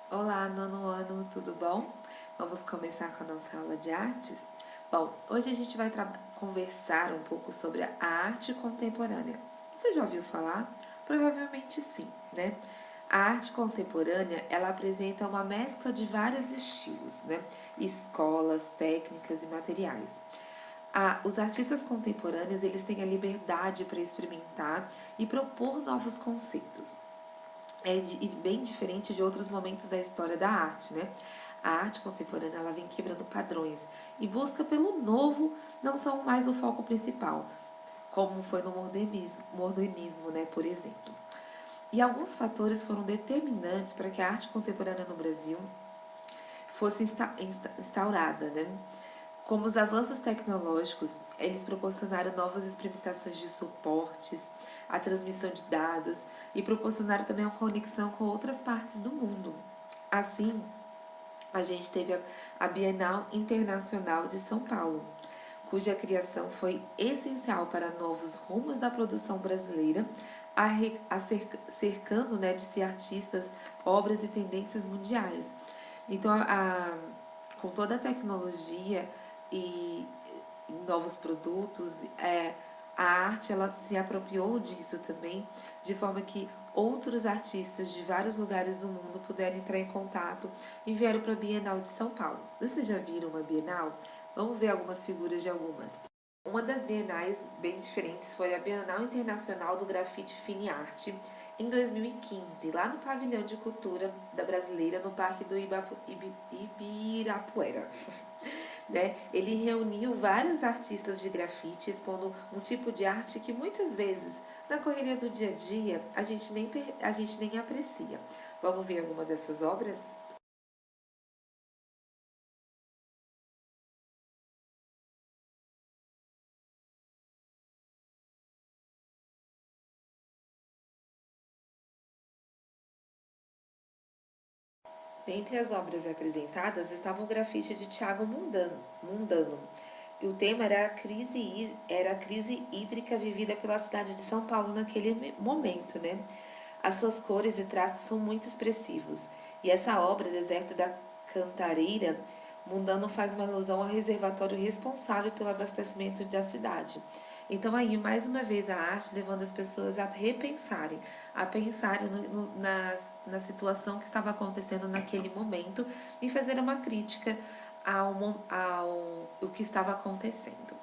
Olá, nono ano, tudo bom? Vamos começar com a nossa aula de artes? Bom, hoje a gente vai conversar um pouco sobre a arte contemporânea. Você já ouviu falar? Provavelmente sim, né? A arte contemporânea, ela apresenta uma mescla de vários estilos, né? Escolas, técnicas e materiais. Os artistas contemporâneos, eles têm a liberdade para experimentar e propor novos conceitos. Bem diferente de outros momentos da história da arte, né? A arte contemporânea, ela vem quebrando padrões e busca pelo novo, não são mais o foco principal, como foi no modernismo, né, por exemplo. E alguns fatores foram determinantes para que a arte contemporânea no Brasil fosse instaurada, né? Como os avanços tecnológicos, eles proporcionaram novas experimentações de suportes, a transmissão de dados e proporcionaram também uma conexão com outras partes do mundo. Assim, a gente teve a Bienal Internacional de São Paulo, cuja criação foi essencial para novos rumos da produção brasileira, cercando, né, de si artistas, obras e tendências mundiais. Então, com toda a tecnologia e novos produtos, a arte, ela se apropriou disso também, de forma que outros artistas de vários lugares do mundo puderam entrar em contato e vieram para a Bienal de São Paulo. Vocês já viram uma Bienal? Vamos ver algumas figuras de algumas. Uma das bienais bem diferentes foi a Bienal Internacional do Grafite Fine Art, em 2015, lá no Pavilhão de Cultura da Brasileira, no Parque do Ibirapuera. Né? Ele reuniu vários artistas de grafite, expondo um tipo de arte que muitas vezes, na correria do dia a dia, a gente nem aprecia. Vamos ver alguma dessas obras? Dentre as obras apresentadas estava o grafite de Tiago Mundano. E o tema era a crise hídrica vivida pela cidade de São Paulo naquele momento, né? As suas cores e traços são muito expressivos. E essa obra, Deserto da Cantareira, Mundano faz uma alusão ao reservatório responsável pelo abastecimento da cidade. Então aí, mais uma vez, a arte levando as pessoas a repensarem, a pensarem na situação que estava acontecendo naquele momento e fazer uma crítica ao que estava acontecendo.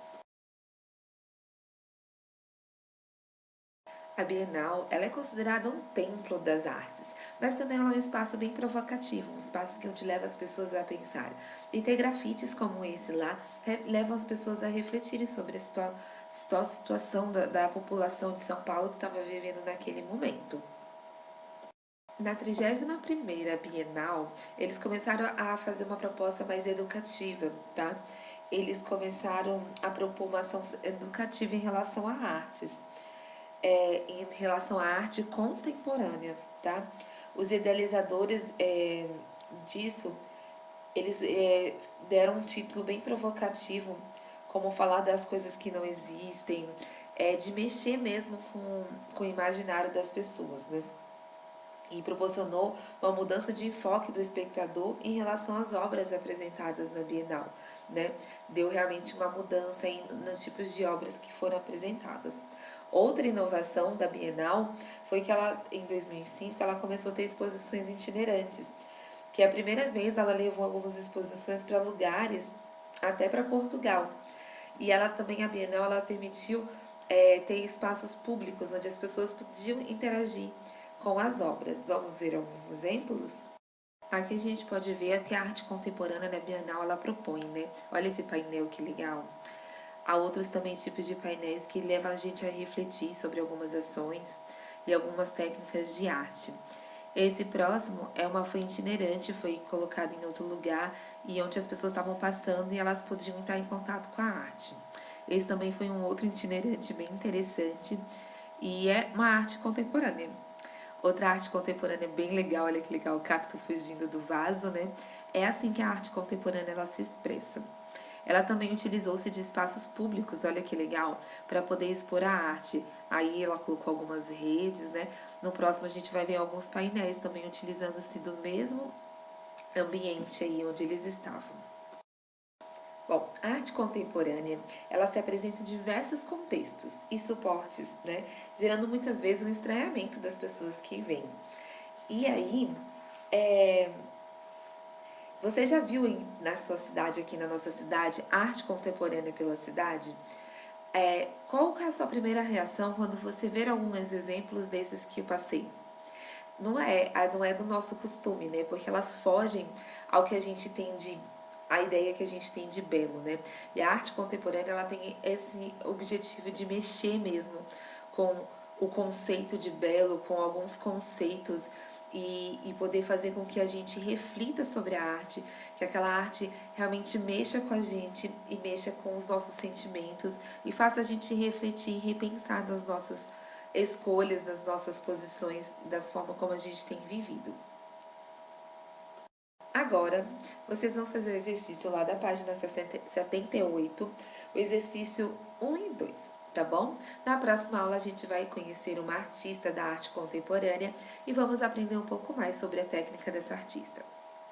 A Bienal, ela é considerada um templo das artes, mas também ela é um espaço bem provocativo, um espaço que onde leva as pessoas a pensar. E ter grafites como esse lá levam as pessoas a refletirem sobre a situação da população de São Paulo que estava vivendo naquele momento. Na 31ª Bienal, eles começaram a fazer uma proposta mais educativa, tá? Eles começaram a propor uma ação educativa em relação a artes. Em relação à arte contemporânea, tá? Os idealizadores disso, eles deram um título bem provocativo, como falar das coisas que não existem, de mexer mesmo com o imaginário das pessoas, né? E proporcionou uma mudança de enfoque do espectador em relação às obras apresentadas na Bienal, né? Deu realmente uma mudança nos tipos de obras que foram apresentadas. Outra inovação da Bienal foi que ela, em 2005, ela começou a ter exposições itinerantes, que a primeira vez ela levou algumas exposições para lugares, até para Portugal. E ela também, a Bienal, ela permitiu ter espaços públicos onde as pessoas podiam interagir com as obras. Vamos ver alguns exemplos? Aqui a gente pode ver que a arte contemporânea da Bienal ela propõe, né? Olha esse painel que legal. Há outros também tipos de painéis que levam a gente a refletir sobre algumas ações e algumas técnicas de arte. Esse próximo é uma foi itinerante, foi colocado em outro lugar e onde as pessoas estavam passando e elas podiam entrar em contato com a arte. Esse também foi um outro itinerante bem interessante e é uma arte contemporânea. Outra arte contemporânea bem legal, olha que legal, o cacto fugindo do vaso, né? É assim que a arte contemporânea ela se expressa. Ela também utilizou-se de espaços públicos, olha que legal, para poder expor a arte. Aí ela colocou algumas redes, né? No próximo a gente vai ver alguns painéis também utilizando-se do mesmo ambiente aí onde eles estavam. Bom, a arte contemporânea, ela se apresenta em diversos contextos e suportes, né? Gerando muitas vezes um estranhamento das pessoas que vêm. E aí, é, você já viu na sua cidade, aqui na nossa cidade, arte contemporânea pela cidade? Qual que é a sua primeira reação quando você ver alguns exemplos desses que eu passei? Não é do nosso costume, né? Porque elas fogem ao que a gente tem de a ideia que a gente tem de belo, né? E a arte contemporânea, ela tem esse objetivo de mexer mesmo com o conceito de belo, com alguns conceitos e poder fazer com que a gente reflita sobre a arte, que aquela arte realmente mexa com a gente e mexa com os nossos sentimentos e faça a gente refletir e repensar nas nossas escolhas, nas nossas posições, das formas como a gente tem vivido. Agora, vocês vão fazer o exercício lá da página 78, o exercício 1 e 2, tá bom? Na próxima aula a gente vai conhecer uma artista da arte contemporânea e vamos aprender um pouco mais sobre a técnica dessa artista.